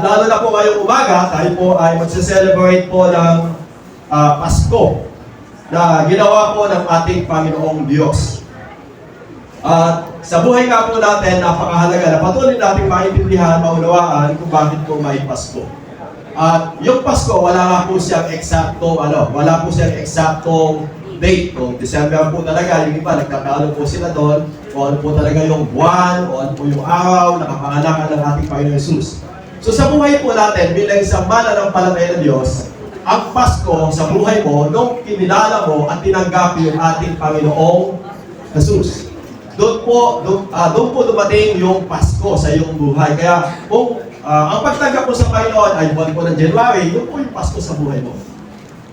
Lalo na po ngayong umaga, tayo po ay magse-celebrate po ng Pasko na ginawa po ng ating Panginoong Diyos. At sa buhay nga po natin, napakahalaga na patuloy natin maintindihan, maunawaan kung bakit po may Pasko. At yung Pasko, wala nga po siyang eksaktong date. Kung December po talaga, yung iba, nagkakaano po sila doon, o ano po talaga yung buwan, o ano po yung araw, nakapangalakan ng ating Panginoong Jesus. So sa buhay po natin, bilang isang mananampalataya ng Diyos, ang Pasko sa buhay mo, nung kinilala mo at tinanggap yung ating Panginoong Jesus. Doon po dumating yung Pasko sa iyong buhay. Kaya kung ang pagtanggap mo sa Panginoon ay buwan po ng January, yun po yung Pasko sa buhay mo.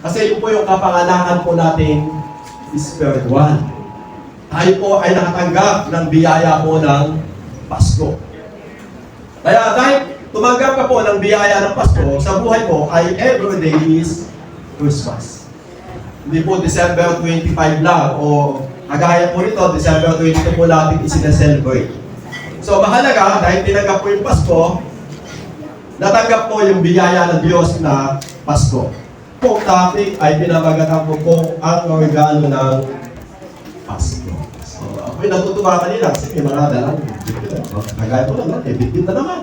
Kasi yun po yung kapanganakan po nating spiritual. Tayo po ay nakatanggap ng biyaya po ng Pasko. Kaya dahil tumanggap ka po ng biyaya ng Pasko, sa buhay mo ay everyday is Christmas. Hindi po December 25 lang o kagaya po nito, December 22 po natin isineselebrate. So mahalaga, dahil tinanggap po yung Pasko, natanggap po yung biyaya ng Diyos na Pasko. Kung topic ay pinamagatan ko kung ang regalo ng Pasko. So ako'y natutuwa kanina kasi may marada lang. Kagaya po naman, bit-bit na naman.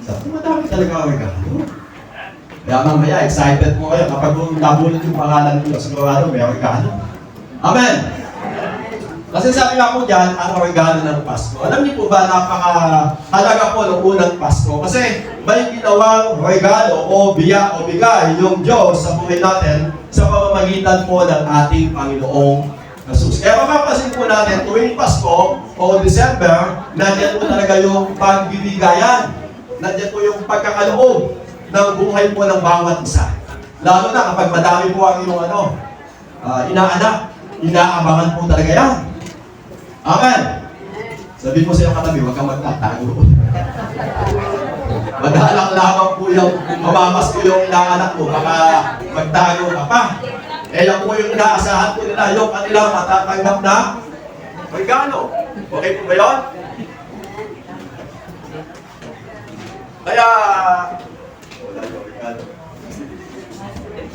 Sabi, madami talaga ang regalo. Kaya mamaya, excited po kayo kapag nabulot yung pangalan nyo, sigurado may regalo. Amen! Kasi sabi nga po dyan, ang regalo ng Pasko. Alam niyo po ba, napakahalaga po ng unang Pasko. Kasi may ginawang regalo o biya o bigay yung Diyos sa buhay natin sa pamamagitan po ng ating Panginoong Jesus. Kaya mapapansin po natin, tuwing Pasko o December, nandiyan po talaga yung pagbibigayan. Nandiyan po yung pagkakaloob ng buhay po ng bawat isa. Lalo na kapag madami po ang iyong inaanak, inaabangan po talaga yan. Amen! Sabi po sa iyong katabi, huwag kang magtatago. Madalang lamang po yung mamamas ko yung inaanak mo, baka magtago ka pa. Eh yan po yung inaasahan po nila, yung kanilang matatanggap na regalo. Okay po ba yun? Kaya,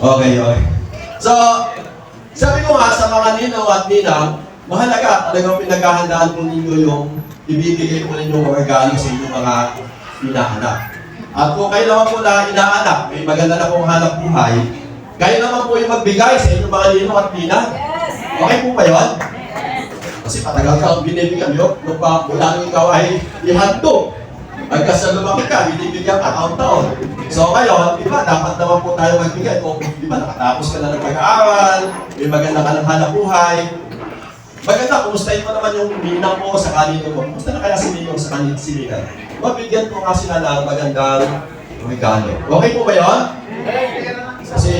okay. So, sabi ko nga sa mga ninong at ninang, mahalaga talagang pinaghahandaan po ninyo yung ibibigay po ninyong regalo sa inyong mga inaanak. At kung kayo naman po na inaanak, may maganda na pong hanap buhay, kayo naman po yung magbigay sa inyong mga ninong at ninang. Okay po ba yun? Kasi patagal ka ang binibigyan nyo, nung pa mula nung ikaw ay ihando. Hanggang sa lumaki ka, binibigyan ka taon-taon. So ngayon, iba, dapat naman po tayo magbigay. Kung iba, nakatapos ka na ng pag-aaral, may maganda ka ng hanap buhay. Maganda, kumustahin mo naman yung ninang mo sa kanino mo. Kumusta na kaya si ninong sa kanino si ninang? Mabigyan ko nga sila ng magandang regalo. Okay po ba yun? Kasi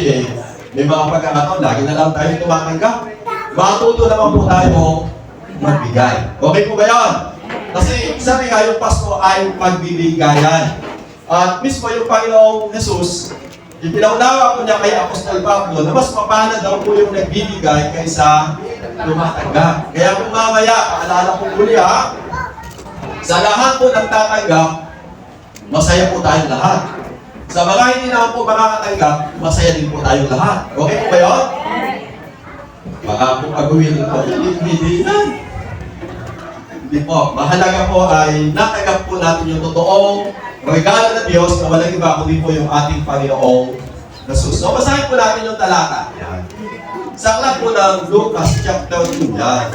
may mga pagkakataon, lagi na lang tayo tumatanggap. Matuto naman po tayo magbigay. Okay po ba yun? Kasi sabi nga yung Pasko ay pagbibigayan. At mismo yung Panginoong Jesus, ipinaunawa po niya kay Apostol Pablo na mas mapana daw po yung nagbibigay kaysa tumatanggap. Kaya kung mamaya, paalala ko muli sa lahat po ng tatanggap, masaya po tayong lahat. Sa mga hindi naman po makakatanggap, masaya din po tayong lahat. Okay po ba yun? Baka po pag-uwin ko, hindi yan. Hindi po. Mahalaga po ay natanggap po natin yung totoong regalo ng Diyos na walang iba kundi po yung ating Panginoong Jesus. So, basahin po natin yung talata. Yan. Sa aklat po ng Lucas chapter 2 yan.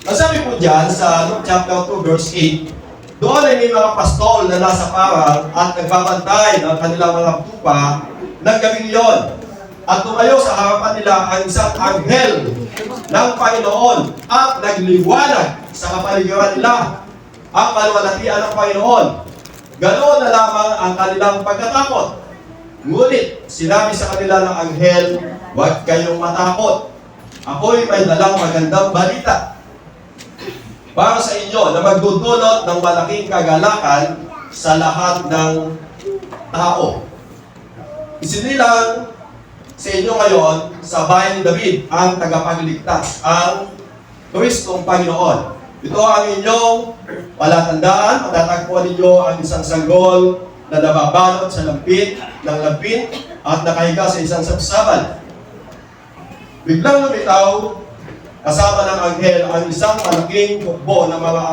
Ang sabi po dyan sa Luke chapter 2 verse 8, doon ay may mga pastol na nasa parang at nagbabantay ng kanilang mga tupa ng gabing iyon. At tumayo sa harapan nila ang isang anghel ng Panginoon at nagliwanag sa kapaligiran nila ang kaluwalhatian ng Panginoon. Ganoon na lamang ang kanilang pagkatakot. Ngunit sinabi sa kanila ng anghel, huwag kayong matakot. Ako'y may dalang magandang balita para sa inyo na magdudulot ng malaking kagalakan sa lahat ng tao. Isinilang sa inyo ngayon sa bayan ni David ang tagapagligtas, ang Kristong Panginoon. Ito ang inyong palatandaan. Matatagpuan ninyo ang isang sanggol na nababalot sa lampit ng lampin at nakahiga sa isang sapsaban. Biglang lumitaw kasama ng anghel ang isang malaking hukbo ng mga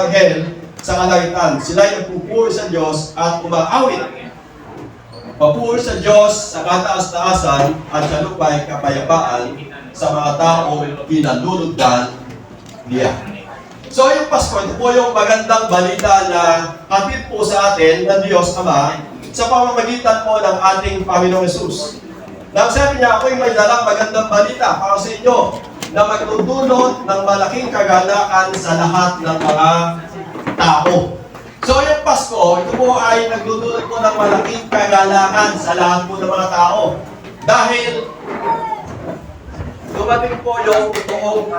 anghel sa kalangitan. Sila'y nagpupuri sa Diyos at umaawit. Papuri sa Diyos sa kataas-taasan at sa lupa'y kapayapaan sa mga taong kinalulugdan niya. So yung Pasko, ito po yung magandang balita na hatid po sa atin ng Diyos Ama sa pamamagitan po ng ating Panginoong Hesus. Nang sabi niya, ako'y may dalang magandang balita para sa inyo na magdudulot ng malaking kagalakan sa lahat ng mga tao. So yung Pasko, ito po ay nagdudulot po ng malaking kagalakan sa lahat po ng mga tao. Dahil dumating po yung totoong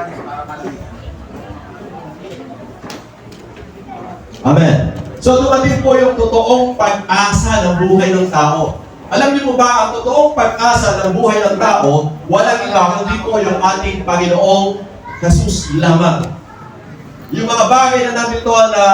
Amen. So dumating po yung totoong pag-asa ng buhay ng tao. Alam niyo po ba, ang totoong pag-asa ng buhay ng tao, walang iba kundi po yung ating Panginoong Jesus lamang. Yung mga bagay na nandito na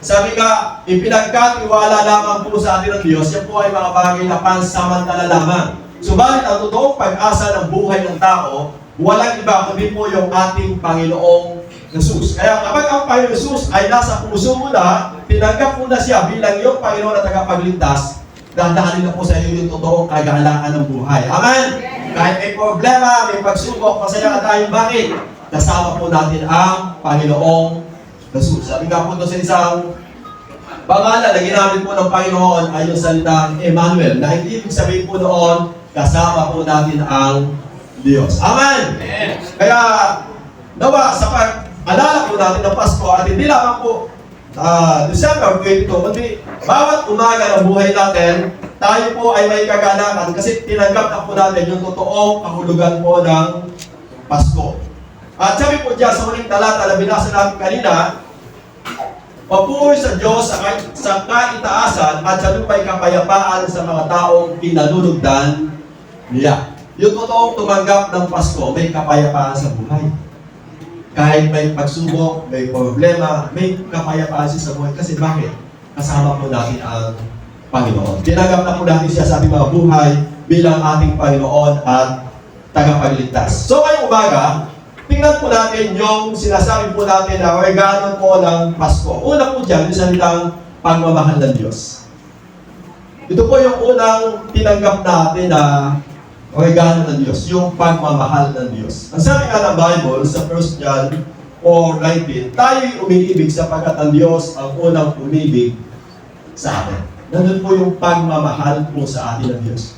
sabi nga, ipinagkatiwala lamang po sa atin ng Diyos, yan po ay mga bagay na pansamantala lamang. Subalit ang totoong pag-asa ng buhay ng tao, walang iba kundi po yung ating Panginoong Jesus. Kaya kapag ang Panginoong Jesus ay nasa puso mo na, tinanggap mo na siya bilang iyong Panginoon at tagapagligtas, dadaanin na po sa iyo yung totoong kagalakan ng buhay. Amen? Kahit may problema, may pagsubok, masaya ka tayo. Bakit? Kasama po natin ang Panginoong Jesus. Sabi nga po doon sa isang pangalan na ginamit po ng Panginoon ay yung salitang Emmanuel, na hindi ibig sabihin po noon, kasama po natin ang Diyos. Amen? Kaya, nawa sa pag-alala po natin ng Pasko at hindi lamang po December 22, kundi bawat umaga ng buhay natin, tayo po ay may kagalakan kasi tinanggap na po natin yung totoong kahulugan po ng Pasko. At sabi po dyan sa huling talata na binasa natin kanina, papuri sa Diyos sa kaitaasan at sa lupa'y kapayapaan sa mga taong pinalulugdan niya. Yung totoong tumanggap ng Pasko, may kapayapaan sa buhay. Kahit may pagsubok, may problema, may kapayapaan siya sa buhay. Kasi bakit? Kasama po natin ang Panginoon. Tinanggap na po natin siya sa ating mga buhay bilang ating Panginoon at tagapagligtas. So ngayong umaga, tingnan po natin yung sinasabi po natin na regalo po ng Pasko. Una po dyan, yung salitang pagmamahal ng Diyos. Ito po yung unang tinanggap natin na regalo ng Diyos, yung pagmamahal ng Diyos. Ang sabi nga ng Bible sa 1 John 4:19, tayo'y umiibig sapagkat ang Diyos ang unang umibig sa atin. Nandun po yung pagmamahal po sa atin ng Diyos.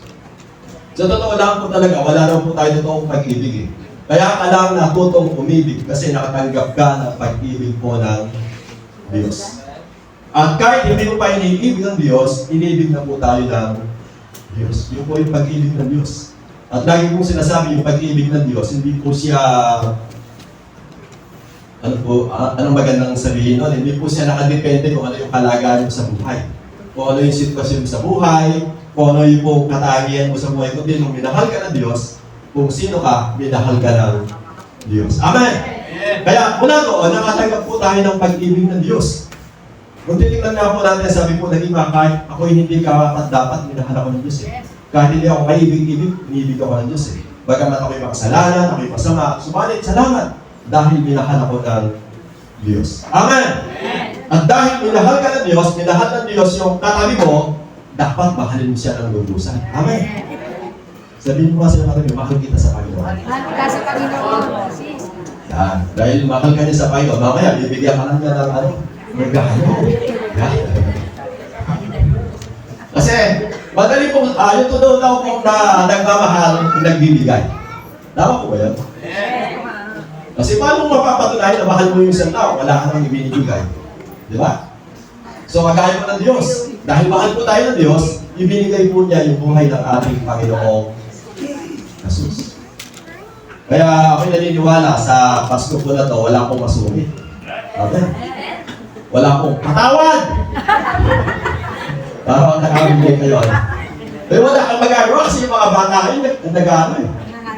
Sa totoo lang po talaga, wala raw po tayo totoong pag-ibig eh. Kaya ka lang natutong umibig kasi nakatanggap ka ng pag-ibig po ng Diyos. At kahit hindi mo pa iniibig ng Diyos, iniibig na po tayo ng Diyos. Yun po yung pag-ibig ng Diyos. At lagi pong sinasabi yung pag-ibig ng Diyos, hindi po siya, anong magandang sabihin nun? Hindi po siya nakadepende kung ano yung kalagayan mo sa buhay. Kung ano yung sitwasyon mo sa buhay, kung ano yung po katagihan mo sa buhay. Kundi nung minahal ka ng Diyos, kung sino ka, minahal ka ng Diyos. Amen! Kaya mula doon, nakatanggap po tayo ng pag-ibig ng Diyos. Kung titignan nga po natin, sabi po ng iba, kahit ako'y hindi karapat dapat, minahal ako ng Diyos eh. Kahit hindi ako kaibig-ibig, inibig ako ng Diyos eh. Bagamat ako'y makasalanan, ako'y masama, subalit salamat dahil minahal ako ng Diyos. Amen! At dahil minahal ka ng Diyos, minahal ng Diyos yung katabi mo, dapat mahalin mo siya ng lubusan. Amen! Sabihin mo kasi ng katabi, mahal kita sa Panginoon. Mahal ka sa Panginoon. Yan. Dahil mahal ka niya sa Panginoon, mamaya, bibigyan ka lang niya ng regalo. Yan. Kasi, madali po, yung totoo daw po na nagmamahal, nagbibigay. Tama po ba yan? Kasi paano mo mapapatunayan na mahal mo yung isang tao, wala ka nang ibinibigay? Di ba? So, kagaya po ng Diyos. Dahil mahal po tayo ng Diyos, ibinigay po niya yung buhay ng ating Panginoong Jesus. Kaya ako'y naniniwala sa Pasko po na to, wala pong masungit. Amen? Wala pong patawad! Parang nakakabigay kayo. Pero wala kang magagawa kasi yung mga bata kayo, nag-ano eh.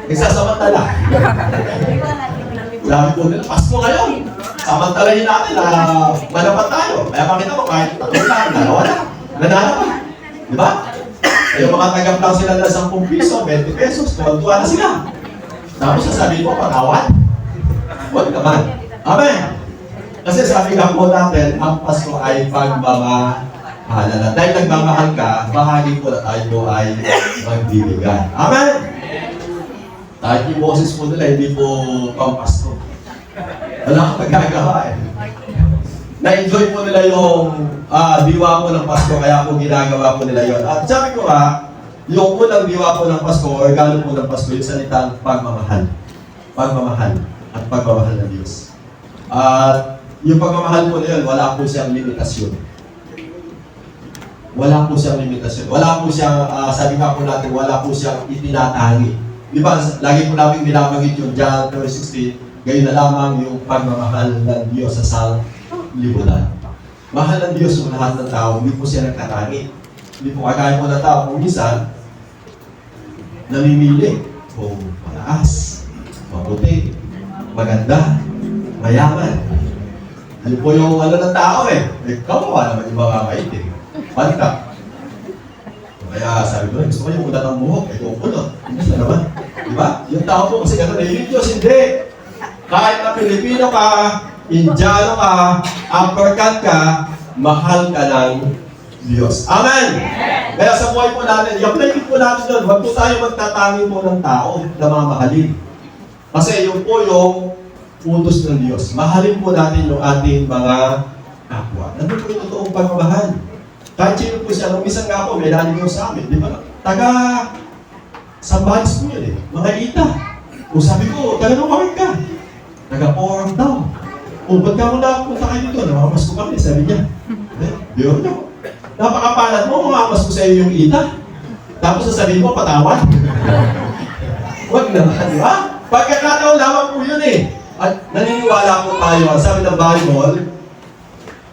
Nagsasamantala. Sabi po nila, Pasko ngayon. Samantalahin natin na manapat tayo. Kaya makita mo, kahit tatlo lang, dalawa lang. Nanalo pa. Di ba? Yung mga tagap lang sila ng 10 piso, 20 pesos, tuwan-tuwa na sila. Tapos sasabihin mo, patawad. Huwag naman. Amen. Kasi sabi nga po natin, ang Pasko ay pagmamahalan. Dahil nagmamahal ka, bahagi po na tayo ay magbibigay. Amen. Kahit yung boses po nila, hindi po pampasko. Wala kang magagawa eh. Na-enjoy po nila yung diwa po ng Pasko, kaya po ginagawa po nila yon. At sabi ko yung unang diwa po ng Pasko, o regalo po ng Pasko, yung salitang pagmamahal. Pagmamahal at pagmamahal ng Diyos. At yung pagmamahal po na yun, wala po siyang limitasyon. Wala po siyang limitasyon. Wala po siyang, sabi nga po natin, wala po siyang itinatangi. Di ba, lagi po namin binabanggit yung John 3:16, gayon na lamang yung pagmamahal ng Diyos sa sanglibutan. Mahal ng Diyos yung lahat ng tao, hindi po siya nagtatangi. Hindi po kagaya po ng tao, kung minsan, namimili kung mataas, mabuti, maganda, mayaman. Ano po yung ng tao eh? Kawawa naman yung mga maitim. Panta. Kaya sabi ko, gusto ko yung ulat ng buhok, kung kulot. Hindi na naman. Diba? Yung tao po kasi gano'n, yung Diyos hindi. Kahit na Pilipino ka, Indiano ka, African ka, mahal ka ng Diyos. Amen! Kaya sa buhay po natin, i-apply po natin doon, huwag po tayo magtatangi po ng tao na mamahalin. Kasi yun po yung utos ng Diyos. Mahalin po natin yung ating mga kapwa. Ano po yung totoong pagmamahal? Kahit sino po siya, nung isang nga po, may nani po sa amin, di ba? Taga Sambales po yun eh, mga ita. O sabi ko, taga Nungawit ka. Taga Porang daw. O ba't ka mo nakapunta kayo dito? Namamas ko kami, sabi niya. Di ba niyo? Napakapalat mo, mamamas ko sa iyo yung ita. Tapos sasabihin mo, patawad. Huwag naman, di ba? Pagkakataon lamang po yun eh. At naniniwala po tayo, sabi ng Bible,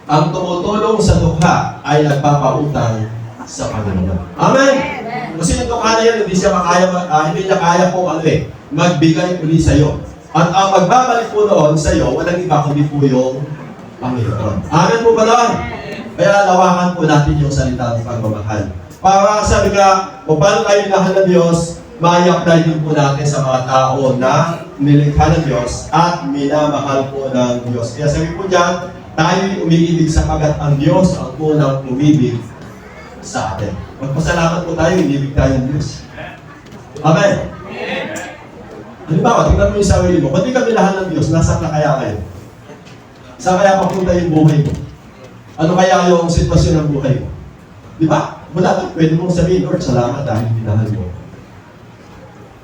ang tumutulong sa dukha ay nagpapautang sa Panginoon. Amen! Kasi yung dukha na yan, hindi niya kaya po magbigay uli sa iyo. At ang magbabalik po noon sa iyo, walang iba kundi po yung Panginoon. Amen po ba doon? Kaya lawakan po natin yung salita ng pagmamahal. Para sabi ka, kung paano tayo minahal ng Diyos, ma-apply din po natin sa mga tao na nilikha ng Diyos at minamahal po ng Diyos. Kaya sabi po dyan, tayo'y umiibig sapagat ang Diyos ang unang umibig sa atin. Magpasalamat po tayo, inibig tayo ng Diyos. Amen. Halimbawa, tingnan mo yung sarili mo. Kung di ka minahal ng Diyos, nasaan ka kaya kayo? Saan kaya papunta yung buhay mo? Ano kaya yung sitwasyon ng buhay mo? Di ba? Mula pwede mong sabihin, Lord, salamat dahil minahal mo.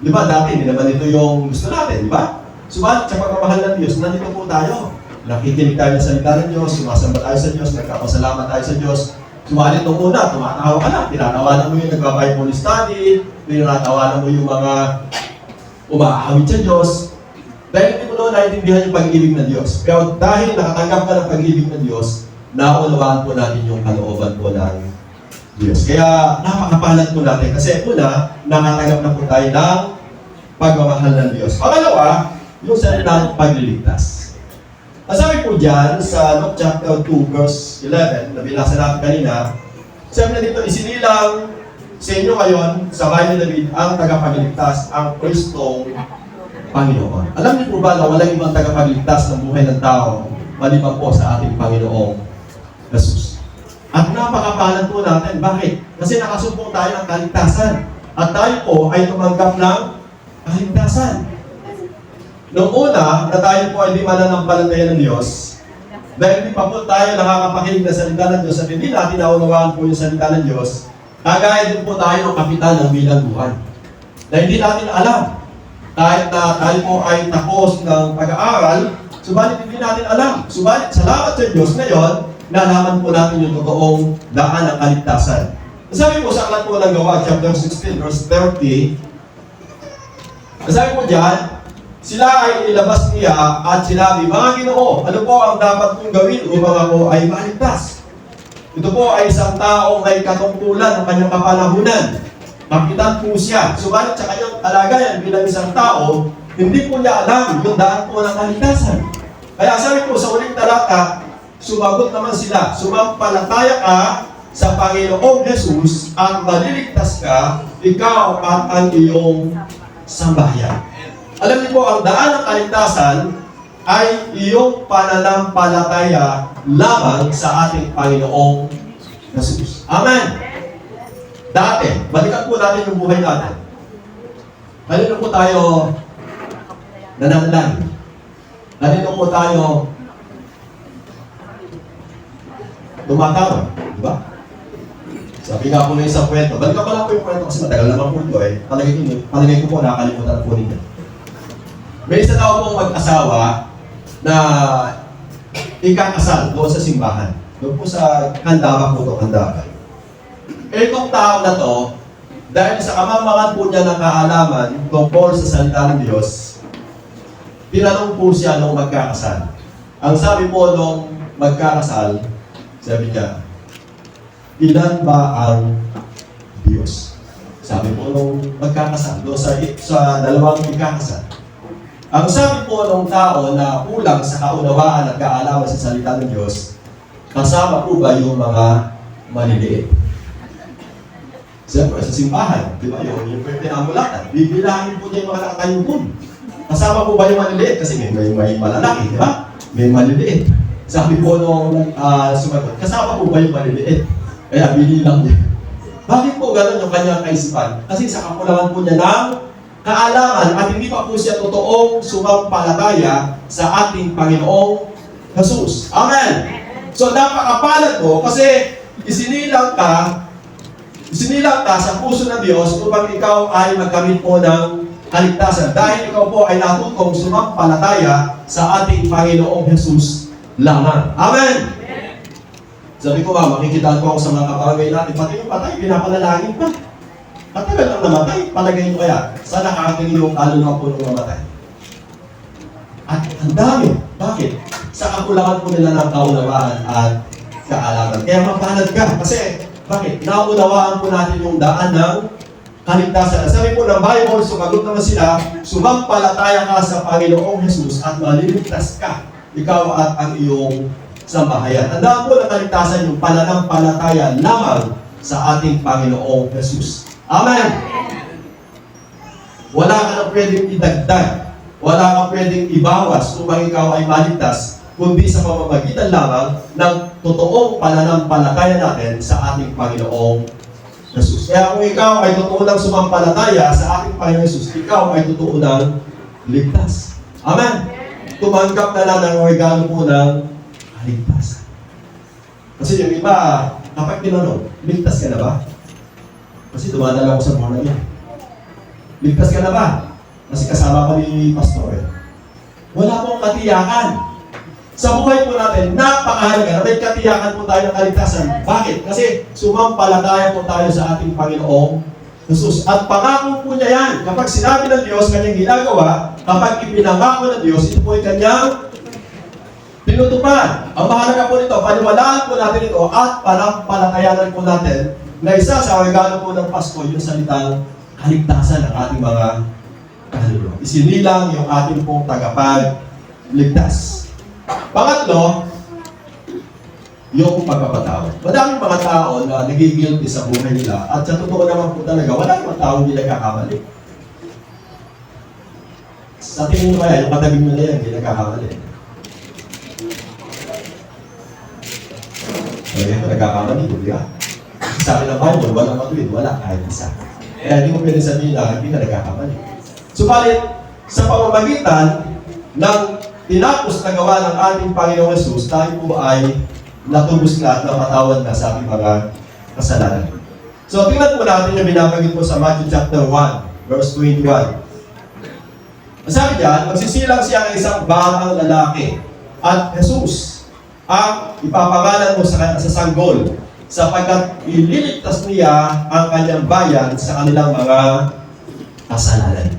Di ba? Dati, hindi naman ito yung gusto natin, di ba? Subalit, sa pagmamahal ng Diyos, nandito po tayo. Nakikinig tayo sa salita ng Diyos, sumasamba tayo sa Diyos, nagkapasalamat tayo sa Diyos. Subalit nung una, tumatawa ka na, tinatawanan mo yung nagpa-Bible study, tinatawanan mo yung mga umaahawit sa Diyos. Dahil hindi mo noon naiintindihan yung pag-ibig ng Diyos. Pero dahil nakatanggap ka ng pag-ibig ng Diyos, naunawaan po natin yung kalooban po ng Diyos. Kaya napakapalad po natin. Kasi una, nakatanggap na po tayo ng pagmamahal ng Diyos. Pangalawa, yung salitang pagliligtas. Sabi po dyan sa Luke chapter 2 verse 11, na binasa natin kanina, sabi na dito, isinilang sa inyo ngayon, sa bahay ni David, ang tagapagligtas, ang Kristong Panginoon. Alam niyo po ba na walang ibang tagapagligtas ng buhay ng tao, maliban po sa ating Panginoong Jesus. At napakapalad po natin. Bakit? Kasi nakasumpong tayo ng kaligtasan. At tayo po ay tumanggap ng kaligtasan. Noong una, na tayo po ay di mananampalataya ng Diyos, dahil di pa po tayo nakakapakinig na salita ng Diyos at hindi natin naunawaan po yung salita ng Diyos, kagaya din po tayo ng kapitan ng bilangguan. Na hindi natin alam. Kahit na tayo po ay tapos ng pag-aaral, subalit hindi natin alam. Subalit, salamat sa Diyos ngayon, nalaman po natin yung totoong daan ng kaligtasan. Sabi po sa aklat po ng Gawa, chapter 16, verse 30, sabi po dyan, sila ay ilabas niya at sinabi, mga Ginoo, ano po ang dapat kong gawin upang ako ay maligtas? Ito po ay isang taong may katungkulan ng kanyang kapanahunan. Kapitan po siya. Subalit sa kanyang kalagayan bilang isang tao, hindi po niya alam yung daan po ng kaligtasan. Kaya sabi po sa uling talata, sumagot naman sila, sumampalataya ka sa Panginoong Jesus at maliligtas ka, ikaw at ang iyong sambahayan. Alam niyo po, ang daan ng kaligtasan ay iyong pananampalataya lamang sa ating Panginoong Jesus. Amen! Dati, balikan po natin yung buhay natin. Kanino po tayo nananalangin? Kanino po tayo tumatawag? Diba? Sabi nga po na isang kwento. Balikan ko lang po yung kwento kasi matagal naman po ito eh. Palagay ko po nakakalimutan na po ninyo. May isa daw pong mag-asawa na ikakasal doon sa simbahan. Doon po sa Candaba po ito, Candaba. Eh, itong tao na to, dahil sa kamamangan po niya ng kaalaman tungkol sa salita ng Diyos, tinanong po siya nung magkakasal. Ang sabi po nung magkakasal, sabi niya, ilan ba ang Diyos? Sabi po nung magkakasal, doon sa dalawang magkakasal. Ang sabi po ng tao na kulang sa kaunawaan at kaalaman sa salita ng Diyos, kasama po ba yung mga maliliit? Siyempre, sa simbahan, di ba yung pinamulatan, bibilangin po niya yung mga nakatayong. Kasama po ba yung maliliit? Kasi may malalaki, di ba? May maliliit. Sabi po nung sumagot, kasama po ba yung maliliit? Kaya binilang niya. Bakit po gano'n yung kanyang kaisipan? Kasi sa kakulangan po niya ng kaalaman at hindi pa po siya totoong sumampalataya sa ating Panginoong Jesus. Amen! So napakapalad mo kasi isinilang ka sa puso ng Diyos upang ikaw ay magkamit po ng kaligtasan. Dahil ikaw po ay natutong sumampalataya sa ating Panginoong Jesus lamang. Amen! Sabi ko makikita ko ako sa mga kapamilya natin, pati yung patay, pinapanalangin pa. Matagal lang namatay, palagay nyo kaya, saan nakakatingin yung kaluluwa po nung namatay? At ang dami. Bakit? Sa kakulangan po nila ng kaunawaan at kaalaman. Kaya mapalad ka. Kasi, bakit? Naunawaan po natin yung daan ng kaligtasan. Sabi po ng Bible, sumagot naman sila, sumampalataya ka sa Panginoong Jesus at maliligtas ka. Ikaw at ang iyong sambahayan. Ang daan po ng kaligtasan yung pananampalataya lamang sa ating Panginoong Jesus. Amen! Wala ka na pwedeng idagdag. Wala ka pwedeng ibawas upang ikaw ay maligtas, kundi sa pamamagitan lamang ng totoong pananampalataya natin sa ating Panginoong Jesus. Kaya kung ikaw ay totoo ng sumampalataya sa ating Panginoong Jesus, ikaw ay totoo ng ligtas. Amen! Tumanggap na lang ng regalo po ng kaligtasan. Kasi yung iba, kapag tinanong, ligtas ka na ba? Kasi dumadala ko sa mga niya. Ligtas ka na ba? Kasi kasama ko ni Pastor eh. Wala pong katiyakan. Sa buhay po natin, napakahalaga na may katiyakan po tayo ng kaligtasan. Bakit? Kasi sumampalataya po tayo sa ating Panginoong Jesus. At pangako po niya yan. Kapag sinabi ng Diyos, kanyang ginagawa, kapag ipinangako ng Diyos, ito po ay kanyang tinutupad. Ang mahalaga po nito, paniwalaan po natin ito at panampalatayanan po natin na isa sa regalo po ng Pasko, yung salitang kaligtasan ng ating mga kaluluwa. Isinilang yung ating pong tagapagligtas. Pangatlo, yung pagpapatawad. Madaming mga tao na nagigilty sa buhay nila at sa totoo naman po talaga, wala namang tao hindi nagkakamali. Sa tingin mo kaya, yung katabi mo na yan, hindi nagkakamali. Okay, nagkakamali, hindi ka. Sabi ng Bible, walang matuwid, wala kahit isa. Kaya hindi mo pwede sabihin na hindi ka nagkakamali. Subalit, sa pamamagitan ng tinapos na gawa ng ating Panginoong Jesus, tayo po ay natubos na at napatawad na sa ating mga kasalanan. So, tingnan po natin yung binabagit po sa Matthew chapter 1, verse 21. Ang sabi diyan, magsisilang siya ng isang batang lalaki at Jesus ang ipapangalan mo sa sanggol sapagkat ililigtas niya ang kanyang bayan sa kanilang mga kasalanan.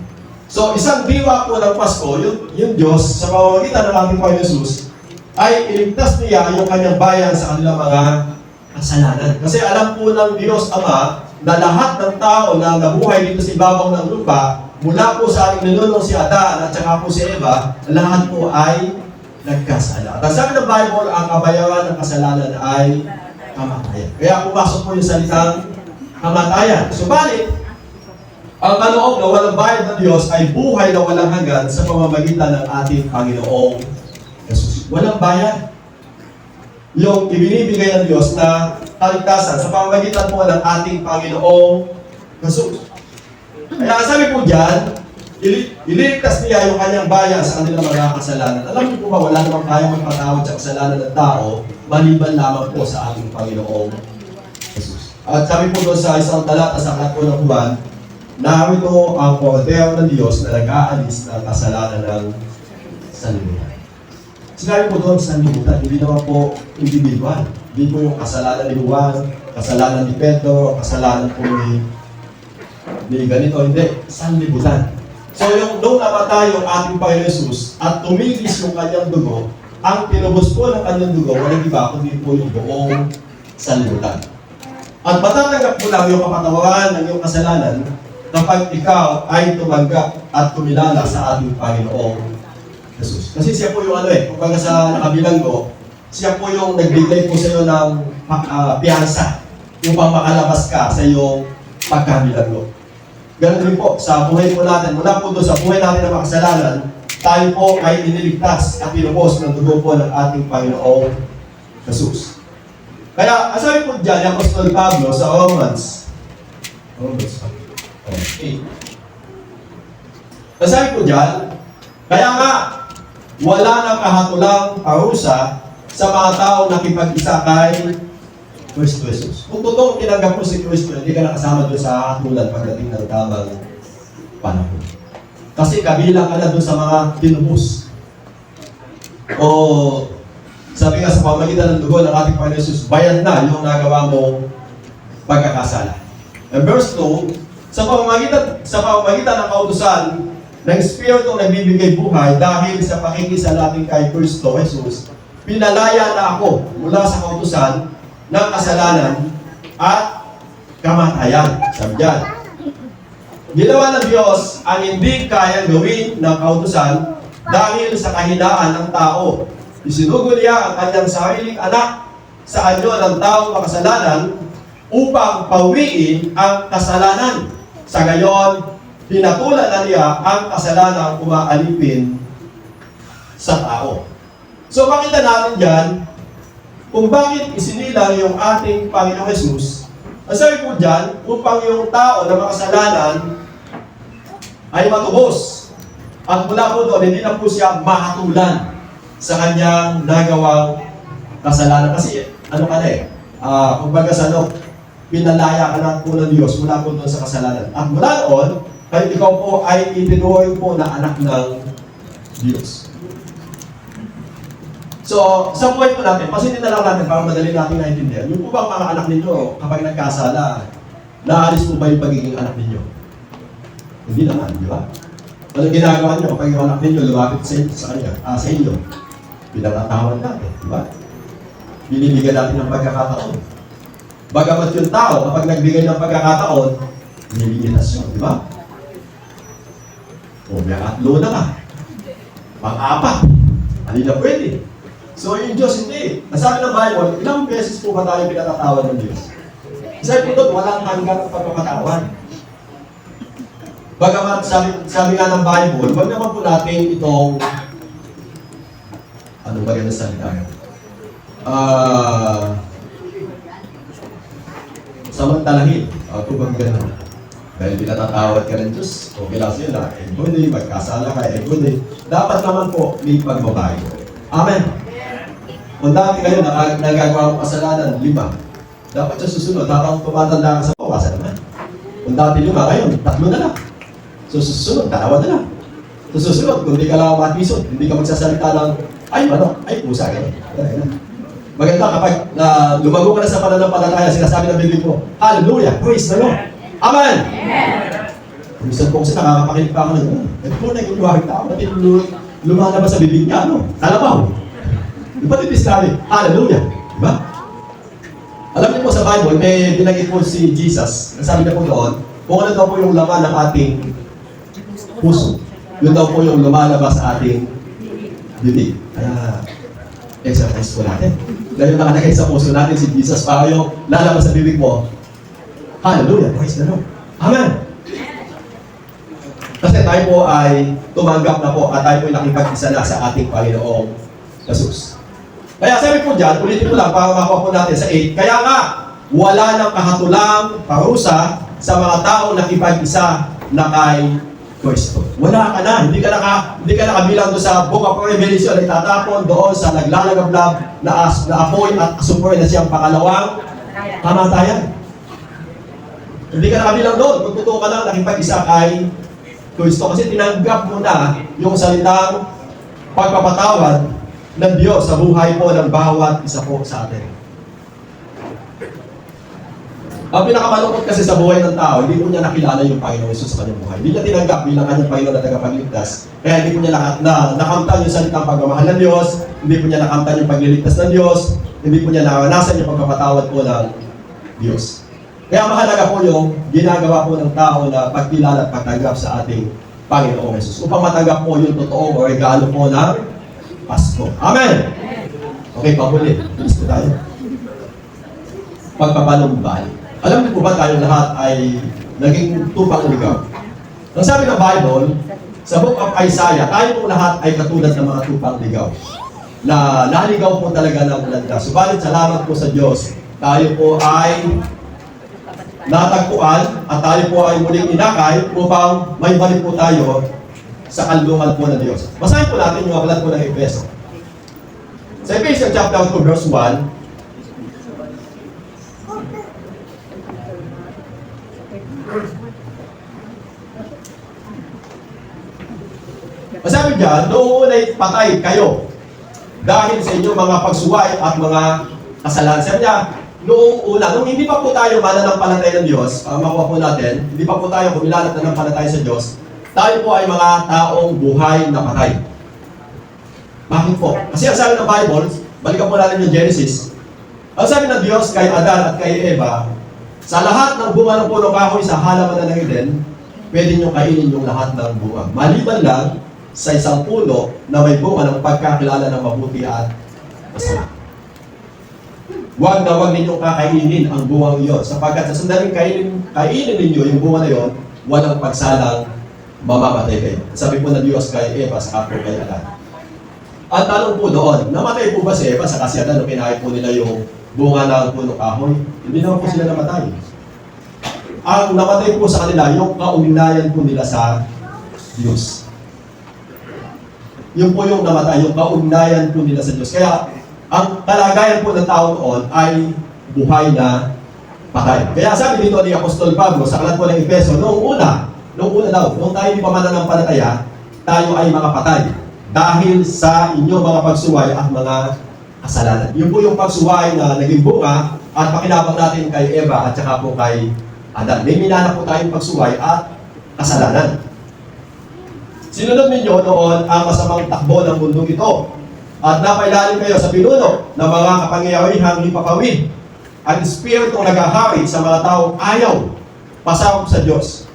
So, isang diwa po ng Pasko, yung Diyos, sa pamamagitan ng ating Panginoon Jesus, ay iligtas niya yung kanyang bayan sa kanilang mga kasalanan. Kasi alam po ng Diyos Ama na lahat ng tao na nabuhay dito sa ibabaw ng lupa mula po sa ating ninunong si Adan at saka po si Eva, lahat po ay nagkasala. At sabi ng Bible, ang kabayaran ng kasalanan ay kamatayan. Kaya pumasok po yung salitang kamatayan. Subalit, ang kaloob na walang bayad ng Diyos ay buhay na walang hanggan sa pamamagitan ng ating Panginoong Jesus. Walang bayad. Yung ibinibigay ng Diyos na kaligtasan sa pamamagitan po ng ating Panginoong Jesus. Kaya sabi po dyan, ililigtas niya yung kanyang bayan sa kanilang mga kasalanan. Alam niyo po ba, wala namang kayang magpatawad sa kasalanan ng tao, maliban lamang po sa ating Panginoong Jesus. At sabi po doon sa isang talata sa aklat ng Juan, narito ang poder ng Diyos na nag-aalis ng kasalanan ng sanlibutan. Sinabi po doon sa sanlibutan, hindi naman po individual. Hindi po yung kasalanan ni Juan, kasalanan ni Pedro, kasalanan po ni ganito, hindi. Sanlibutan. So yung nung namatay yung ating Panginoon Jesus at tumigis yung kanyang dugo, ang tinubos po ng kanyang dugo, walang iba kundi po yung buong sanlibutan. At matatanggap po lang yung kapatawaran ng iyong kasalanan kapag ikaw ay tumanggap at tumilala sa ating Panginoong Jesus. Kasi siya po yung kumbaga sa nakabilanggo, siya po yung nagbigay po sa iyo ng piyansa upang makalabas ka sa iyong pagkabilanggo. Ganun din po, sa buhay po natin, mula po doon sa buhay natin ng makasalanan, tayo po ay iniligtas at pinubos ng dugo po ng ating Panginoong Jesus. Kaya, asabi po dyan, yung Apostol Pablo sa Romans 8. Nasabi po dyan, kaya nga, wala nang kahatulang parusa sa mga tao nakipag-isa kay Kristo Jesus. Kung totoong tinanggap mo si Kristo, hindi ka nakasama doon sa hatulan pagdating ng tamang panahon. Kasi kabilang ka na doon sa mga tinubos. O sabi nga sa pamagitan ng dugo ng ating Panginoon Jesus, bayad na yung nagawa mong pagkakasala. And verse 2, sa pamamagitan ng kautusan ng Espiritu nagbibigay buhay dahil sa pakikisalaping kay Kristo Jesus, pinalaya na ako mula sa kautusan ng kasalanan at kamatayan. Sabi dyan, ginawa ng Diyos ang hindi kayang gawin ng kautusan dahil sa kahinaan ng tao. Isinugo niya ang kanyang sariling anak sa anyo ng taong makasalanan upang pawiin ang kasalanan. Sa gayon, pinatulan na niya ang kasalanang umaalipin sa tao. So makita natin dyan, kung bakit isinilang yung ating Panginoong Jesus, ang sabi po dyan, upang yung tao na makasalanan ay matubos. At mula po doon, hindi na po siya mahatulan sa kanyang nagawang kasalanan. Kasi, kumbaga sa pinalaya ka na po ng Diyos mula po doon sa kasalanan. At mula doon, kahit ikaw po ay itinuhoy po na anak ng Diyos. So, sa point po natin, pasilin na lang natin para madali natin naintindihan. Yung po bang mga anak ninyo, kapag nagkasala, naalis po ba yung pagiging anak ninyo? Hindi naman, di ba? Anong ginagawa nyo kapag yung anak ninyo lumapit sa inyo? Pinatatawan natin, di ba? Binibigyan natin ng pagkakataon. Bagamat yung tao, kapag nagbigay ng pagkakataon, nililitas yun, di ba? O, may atlo na ka. Pang-apat. Hindi na pwede. So, yung Diyos hindi. Nasabi ng Bible, ilang beses po ba tayo pinatatawan ng Diyos? Isa po doon, walang hanggang pagkakatawan. Bagamat sabi nga ng Bible, wag naman po natin itong ano ba yan na salita? Samantalahin. Kung bang gano'n. Dahil pinatatawad ka ng Diyos, okay lang sa'yo na, good magkasala ka, good dapat naman po may pagbabago. Amen. Kung dati kayo nagagawa mo kasalanan, 5. Dapat sa susunod, habang tumatanda ka sa bawasan naman. Kung dati 5, ngayon, 3 na lang. So susunod, 2 na lang. So susunod, kung di ka lang matisod, hindi ka magsasalita ng, pusa ka. Maganda kapag lumago ka na sa pananampalataya, sinasabi ng Biblia mo, hallelujah, praise the Lord. Amen! Minsan po kasi nakakapakinig pa ako ng gano'n. Ito po na yung luwag tao, pati lumalabas sa bibig niya, kalabaw. Di ba tipis namin? Hallelujah! Diba? Alam niyo po sa Bible, may binagit po si Jesus. Nasabi niya po doon, kung ano daw po yung laman ng ating puso. Yun daw po yung lumalabas sa ating bibig. Kaya, exercise po natin. Dahil nakalagay sa puso natin si Jesus para yung lalabas sa bibig mo. Hallelujah! Praise the Lord! Amen! Kasi tayo po ay tumanggap na po at tayo po ay nakipag-isa na sa ating Panginoong Jesus. Kaya sabi po dyan, ulitin ko lang para makuha po natin sa 8. Kaya nga, wala nang kahatulang parusa sa mga taong nakipag-isa na kay Kristo. Wala ka na. Hindi ka nakabilang doon sa Book of Revelation na itatapon doon sa naglalagablab na apoy at asupor na siyang pangalawang kamatayan. Hindi ka nakabilang doon. Magtotoo ka lang nakipag-isa kay Kristo. Kasi tinanggap mo na yung salitang pagpapatawad ng Diyos sa buhay po ng bawat isa po sa atin. Ang pinakamalungkot kasi sa buhay ng tao, hindi po niya nakilala yung Panginoon Jesus sa kanyang buhay. Hindi niya tinanggap bilang kanyang Panginoon na tagapagligtas. Kaya hindi po niya nakamtan yung salitang pagmamahal ng Diyos, hindi po niya nakamtan yung pagliligtas ng Diyos, hindi po niya naranasan yung pagpapatawad po ng Diyos. Kaya mahalaga po yung ginagawa po ng tao na pagkilala at pagtanggap sa ating Panginoong Jesus upang matanggap po yung totoong regalo po ng Pasko. Amen! Okay, pahuli. Gusto tayo. Pagpapanumbalik. Alam niyo po ba tayong lahat ay naging tupang ligaw? Ang sabi ng Bible, sa Book of Isaiah, tayo po lahat ay katulad ng mga tupang ligaw. Na naligaw po talaga ng landas. Subalit salamat po sa Diyos, tayo po ay natagpuan at tayo po ay muling inakay upang may balik po tayo sa kanlungan po ng Diyos. Basahin po natin yung aklat po ng Efeso. Sa Efeso chapter 2 verse 1, masabi dyan, noong una'y patay kayo dahil sa inyong mga pagsuway at mga kasalanan. Sabi niya, noong una, nung hindi pa po tayo mananampalatay ng Diyos, makuha po natin, hindi pa po tayo kumilalat na nampalatay sa Diyos, tayo po ay mga taong buhay na patay. Bakit po? Kasi ang sabi ng Bible, balikan po natin yung Genesis, ang sabi ng Diyos kay Adan at kay Eva, sa lahat ng bunga ng punong kahoy sa halaman ng Eden, pwede nyo kainin yung lahat ng bunga. Maliban lang sa isang puno na may bunga ng pagkakilala ng mabuti at masama. Huwag na huwag ninyong kakainin ang bungang iyon, sapagkat sa sandaling kainin ninyo yung bunga na iyon, walang pagsalang mamamatay kayo. Sabi po ng Diyos kay Eva sa kapro kay Adan. At tanong po doon, namatay po ba si Eva sa kasi Adan nung kinain po nila yung bunga ng punong kahoy? Hindi naman po sila namatay. Ang namatay po sa kanila, yung kaugnayan po nila sa Diyos. Yun po yung namatay, yung kaugnayan po nila sa Diyos. Kaya, ang kalagayan po ng tao noon ay buhay na patay. Kaya sabi dito ni Apostol Pablo sa aklat po ng Efeso, noong una daw, nung tayo hindi pa mananampalataya, tayo ay mga patay dahil sa inyong mga pagsuway at mga kasalanan. Yun po yung pagsuway na naging bunga at pakinabang natin kay Eva at saka po kay Adan. May minana po tayong pagsuway at kasalanan. Sinunod ninyo noon ang masamang takbo ng mundong ito at napailalim kayo sa pinuno ng mga kapangyarihang hipapawid. Ang Espiritong naghahari sa mga taong ayaw pasakop sa Diyos.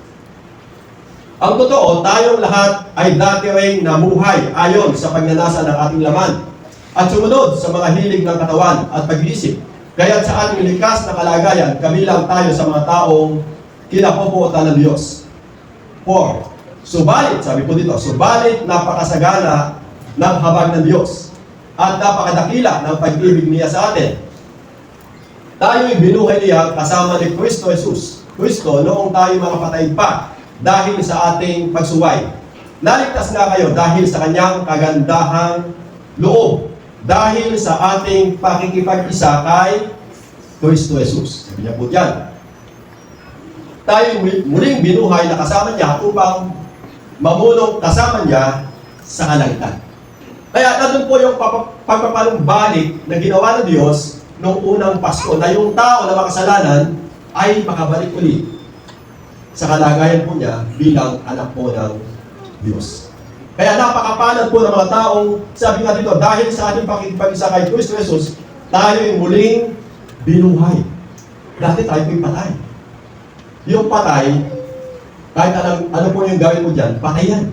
Ang totoo, tayong lahat ay dati ring namuhay ayon sa pagnanasa ng ating laman at sumunod sa mga hilig ng katawan at pag-iisip. Kaya't sa ating likas na kalagayan, kabilang tayo sa mga taong kinapopuotan ng Diyos. 4. Subalit, sabi po dito, subalit napakasagana ng habag ng Diyos at napakadakila ng pag-ibig niya sa atin. Tayo'y binuhay niya kasama ni Kristo Jesus. Kristo noong tayo mga patay pa dahil sa ating pagsuway. Naligtas nga kayo dahil sa kanyang kagandahang loob. Dahil sa ating pakikipag-isa kay Kristo Jesus. Sabi niya po dyan. Tayo muling binuhay na kasama niya upang mamulong kasama niya sa kalangitan. Kaya nandun po yung pagpapalumbalik na ginawa ng Diyos noong unang Pasko na yung tao na makasalanan ay makabalik ulit sa kalagayan po niya bilang anak po ng Diyos. Kaya napakapalad po ng mga taong, sabi nga dito, dahil sa ating pakikipag-isa kay Kristo Jesus, tayo ay muling binuhay. Dati tayo po'y patay. Yung patay, Kahit ano po yung gawin mo dyan, patayan.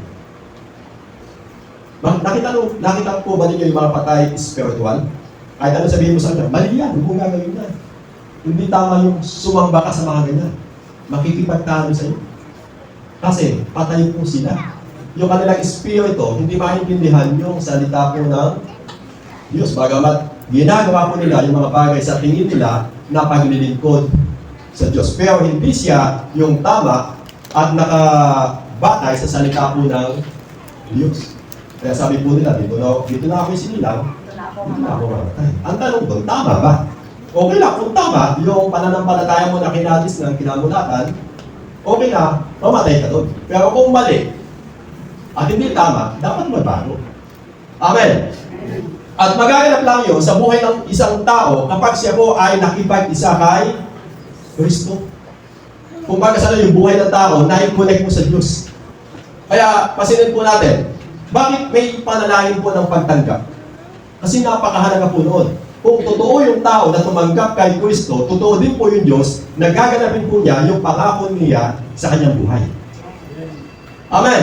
Nakita po ba ninyo yung mga patay spiritual? Kahit ano sabihin mo sa kanya, mali yan, huwag mong gagawin yan. Hindi tama yung sumamba ka sa mga ganyan. Makikipagtalo sa iyo. Kasi patay po sila. Yung kanilang espiritu, hindi maintindihan yung salita po ng Diyos. Bagamat ginagawa po nila yung mga bagay sa tingin nila na paglilingkod sa Diyos. Pero hindi siya yung tama at nakabatay sa salita po ng Diyos. Kaya sabi po nila, dito na ako sinilang, dito na ako mamatay. Ang tanong doon, tama ba? Okay lang, kung tama, yung pananampalataya mo na kinagis ng kinamulatan, okay na, mamatay ka doon. Pero kung mali, at hindi tama, dapat magbago. Amen. At magaganap lang yun sa buhay ng isang tao kapag siya po ay nakipag-isa kay Kristo. Kung baga sana yung buhay ng tao, na-connect mo sa Diyos. Kaya, pasinin po natin, bakit may panalangin po ng pagtanggap? Kasi napakahalaga po noon. Kung totoo yung tao na tumanggap kay Kristo, totoo din po yung Diyos, nagaganapin po niya yung pangako niya sa kanyang buhay. Amen.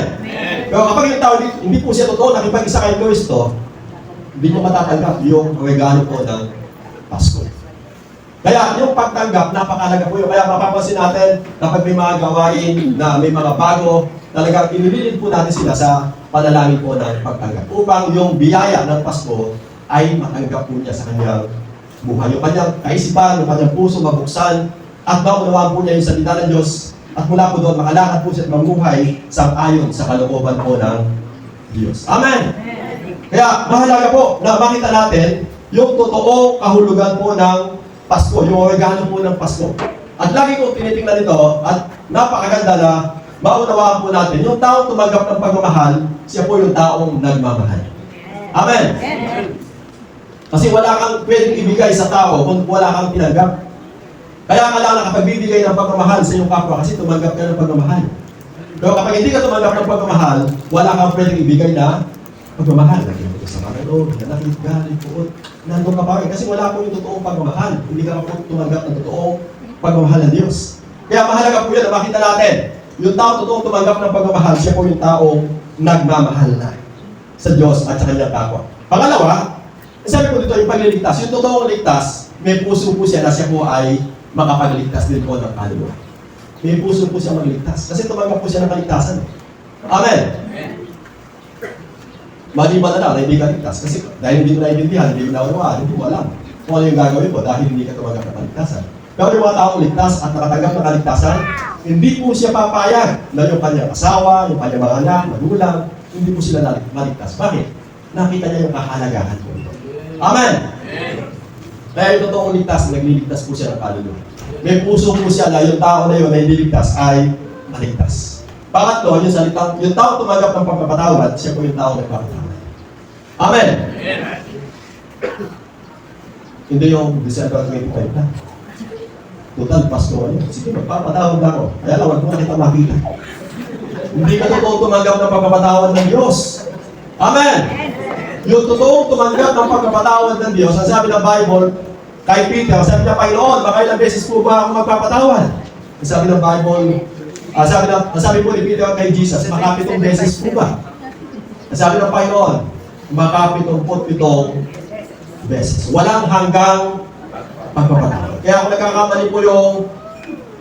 Pero kapag yung tao hindi po siya totoo nakipag-isa kay Kristo, hindi niya matatanggap yung regalo po ng Pasko. Kaya yung pagtanggap, napakahalaga po yun. Kaya mapapansin natin kapag may mga gawain na may mga bago, talagang inililid po natin sila sa panalangin po ng pagtanggap. Upang yung biyaya ng Pasko ay matanggap po niya sa kanyang buhay. Yung kanyang kaisipan, yung kanyang puso mabuksan, at maunawaan po niya yung salita ng Diyos. At mula po doon, makalakad po siya at mamuhay sang-ayon sa kalooban po ng Diyos. Amen! Kaya mahalaga po na makita natin yung totoong kahulugan po ng Pasko, yung regalo po ng Pasko. At lagi kong tinitingnan ito at napakaganda na maunawaan po natin, yung taong tumanggap ng pagmamahal, siya po yung taong nagmamahal. Amen! Kasi wala kang pwedeng ibigay sa tao kung wala kang tinanggap. Kaya ka lang nakapagbibigay ng pagmamahal sa iyong kapwa kasi tumanggap ka ng pagmamahal. Pero kapag hindi ka tumanggap ng pagmamahal, wala kang pwedeng ibigay na pagmamahal. Lagyan mo sa Panginoon, nanakit, galing, puot. Nandun ka pa rin. Kasi wala po yung totoong pagmamahal. Hindi ka po tumanggap ng totoong pagmamahal ng Diyos. Kaya mahalaga po yan na makita natin. Yung tao totoong tumanggap ng pagmamahal, siya po yung taong nagmamahal na sa Diyos at sa kanyang kapwa. Pangalawa, sabi ko dito yung pagliligtas. Yung totoong ligtas, may puso po siya na siya po ay makapagligtas din po ng kaluluwa. May puso po siya magligtas. Kasi tumanggap po siya ng kaligtasan. Amen! Maliban na lang na hindi ka ligtas. Kasi dahil hindi ko naiintindihan, hindi ko naunawaan, hindi ko alam kung ano yung gagawin ko dahil hindi ka tumanggap ng kaligtasan. Pero yung mga taong ligtas at nakatanggap ng kaligtasan, hindi po siya papayag na yung kanyang asawa, yung kanyang mga anak, magulang, hindi po sila maligtas. Bakit? Nakita niya yung kahalagahan po ito. Amen! Kaya yung totoong ligtas, nagliligtas po siya ng kaluluwa. May puso po siya na yung tao na yun na hindi ligtas ay maligtas. Pangatlo, yung tao tumanggap ng pagpapatawad, siya po yung tao na nagpapatawad. Amen! Hindi yung December 25 na. Total, Pasko yun. Sige, magpapatawad na ako. Kaya lang, wag mo na kita makita. Hindi ka totoo tumanggap ng pagpapatawad ng Diyos. Amen! Yung totoong tumanggap ng pagpapatawad ng Diyos, ang sabi ng Bible, kay Peter, sabi niya, Panginoon, baka ilang beses po ba ako magpapatawad? Ang sabi ng Bible, sabi po ni Peter kay Jesus, makapitong beses po ba? Ang sabi ng Panginoon, makapitong beses. Walang hanggang pagpapatawad. Kaya kung nagkakamali po yung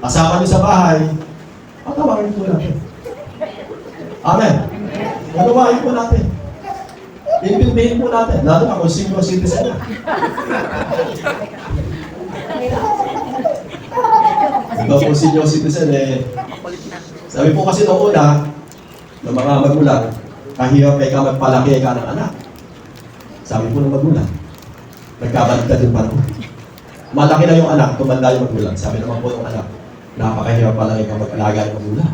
kasama niyo sa bahay, patawarin po natin. Amen. Patawarin po natin. Intindihin po natin, lalo na kung senior citizen na. Ito po senior citizen sabi po kasi noong una, ng mga magulang, kahirap ka magpalaki ka ng anak. Sabi po ng magulang, nagkabalik ka din pa naman. Malaki na yung anak, tumanda yung magulang. Sabi naman po ng anak, napakahirap pala ikaw mag-alaga yung magulang.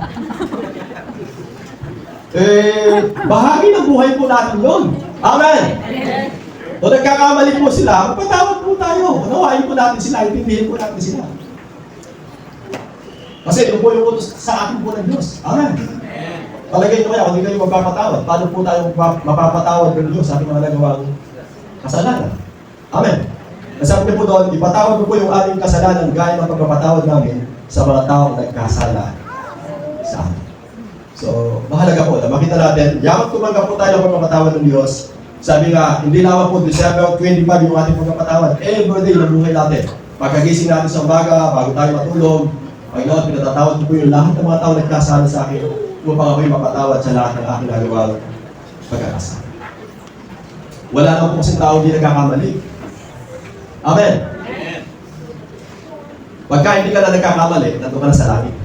Bahagi ng buhay po natin yun. Amen! Kung nagkakamali po sila, magpatawad po tayo. Unawain po natin sila, intindihin po natin sila. Kasi ito po yung utos sa atin po ng Diyos. Amen! Palagay nyo kaya, kung hindi kayo magpapatawad, paano po tayo mapapatawad ng Diyos sa ating mga nagawang kasalanan? Amen! Nasabi niyo po doon, ipatawad mo po yung aming kasalanan gaya ng pagpapatawad namin sa mga taong nagkasala sa amin. So, mahalaga po na makita natin, yaman tumanggap po tayo ng pagpapatawad ng Diyos. Sabi nga, hindi lamang po December 25 yung ating pagpapatawad. Every day ng buhay natin. Pagkagising natin sa umaga, bago tayo matulog, Panginoon, pinatatawad ko po yung lahat ng mga tao nagkasala sa akin upang ako'y mapatawad sa lahat ng aking nagawang pagkakasala. Wala naman po kasing tao di nagkakamali. Amen. Pagka hindi ka na nagkakamali, nandun ka na sa langit.